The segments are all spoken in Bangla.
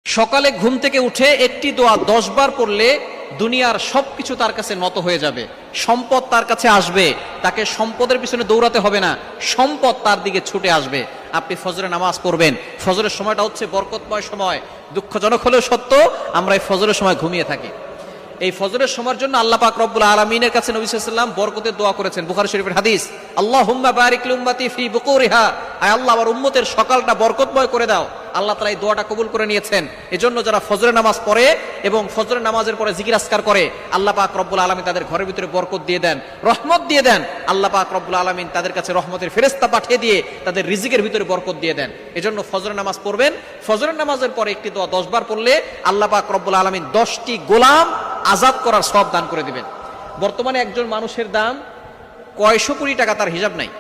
সকালে ঘুম থেকে উঠে একটি দোয়া 10 বার পড়লে দুনিয়ার সবকিছু তার কাছে নত হয়ে যাবে, সম্পদ তার কাছে আসবে, তাকে সম্পদের পিছনে দৌড়াতে হবে না, সম্পদ তার দিকে ছুটে আসবে। আপনি ফজরে নামাজ পড়বেন, ফজরের সময়টা হচ্ছে বরকতময় সময়। দুঃখজনক হলেও সত্য, আমরা এই ফজরের সময় ঘুমিয়ে থাকি। এই ফজরের সময়ের জন্য আল্লাহ পাক রব্বুল আলামিনের কাছে নবী সাল্লাল্লাহু আলাইহি ওয়াসাল্লাম বরকতের দোয়া করেছেন, বুখারী শরীফের হাদিস। আল্লাহুম্মা বারিক লি উম্মতি ফি বুকুরিহা, আয় আল্লাহ আমার উম্মতের সকালটা বরকতময় করে দাও। আল্লাহ তাআলা এই দোয়াটা কবুল করে নিয়েছেন। এজন্য যারা ফজরের নামাজ পড়ে এবং ফজরের নামাজের পরে জিকির আজকার করে, আল্লাহ পাক রব্বুল আলামিন তাদের ঘরের ভিতরে বরকত দিয়ে দেন, রহমত দিয়ে দেন। আল্লাহ পাক রব্বুল আলামিন তাদের কাছে রহমতের ফেরেশতা পাঠিয়ে দিয়ে তাদের রিজিকের ভিতরে বরকত দিয়ে দেন। এজন্য ফজরের নামাজ পড়বেন। ফজরের নামাজের পরে একটি দোয়া 10 বার পড়লে আল্লাহ পাক রব্বুল আলামিন 10টি গোলাম আজাদ করার সওয়াব দান করে দিবেন। বর্তমানে একজন মানুষের দাম কয়শো কোটি টাকা, তার হিসাব নাই।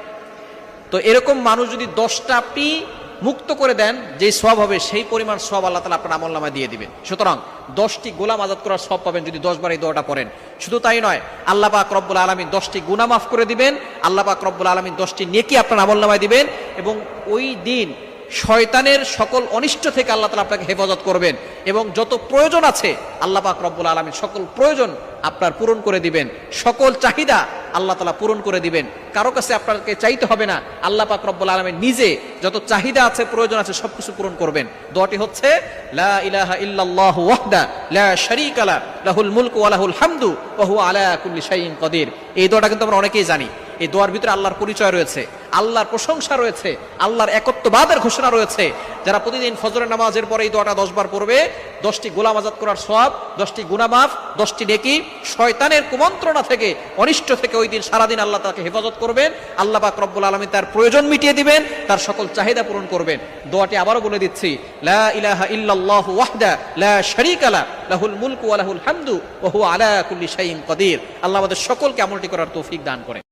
তো এরকম মানুষ যদি 10টা আপনি মুক্ত করে দেন, যে সওয়াব হবে সেই পরিমাণ সওয়াব আল্লাহ তাআলা আপনার আমলনামায় দিয়ে দিবেন। সুতরাং 10টি গোলাম আজাদ করার সওয়াব পাবেন যদি 10 বার এই দোয়াটা পড়েন। শুধু তাই নয়, আল্লাহ পাক রব্বুল আলামিন 10টি গুনাহ মাফ করে দিবেন, আল্লাহ পাক রব্বুল আলামিন 10টি নেকি আপনার আমলনামায় দিবেন, এবং ওই দিন শয়তানের সকল অনিষ্ট থেকে আল্লাহ তাআলা আপনাকে হেফাজত করবেন, এবং যত প্রয়োজন আছে আল্লাহ পাক রব্বুল আলামিন সকল প্রয়োজন আপনার পূরণ করে দিবেন, সকল চাহিদা আল্লাহ তাআলা পূরণ করে দিবেন। কারো কাছে আপনাকে চাইতে হবে না, আল্লাহ পাক রব্বুল আলামিন নিজে যত চাহিদা আছে, প্রয়োজন আছে, সবকিছু পূরণ করবেন। দোয়াটি হচ্ছে লা ইলাহা ইল্লাল্লাহু ওয়াহদা লা শারীকা লা লাহুল মুলকু ওয়া লাহুল হামদু ওয়া হুয়া আলা কুল্লি শাইইন কাদির। এই দোয়াটা কিন্তু আমরা অনেকেই জানি। এই দোয়ার ভিতরে আল্লাহর পরিচয় রয়েছে, আল্লাহর প্রশংসা রয়েছে, আল্লাহর একত্ববাদের ঘোষণা রয়েছে। যারা প্রতিদিন ফজরের নামাজের পরে এই দোয়াটা 10 বার পড়বে, 10টি গোলাম আজাদ করার সওয়াব, 10টি গুনাহ মাফ, 10টি নেকি, শয়তানের কুমন্ত্রণা থেকে, অনিষ্ট থেকে ওই দিন সারাদিন আল্লাহ তাকে হেফাজত করবেন। আল্লাহ পাক রব্বুল আলামিন তার প্রয়োজন মিটিয়ে দিবেন, তার সকল চাহিদা পূরণ করবেন। দোয়াটি আবারও বলে দিচ্ছি, লা ইলাহা ইল্লাল্লাহু ওয়াহদা লা শারীকা লা লাহুল মুলকু ওয়া লাহুল হামদু ওয়া হুয়া আলা কুল্লি শাইইন কাদির। আল্লাহ আমাদের সকলকে আমলটি করার তৌফিক দান করেন।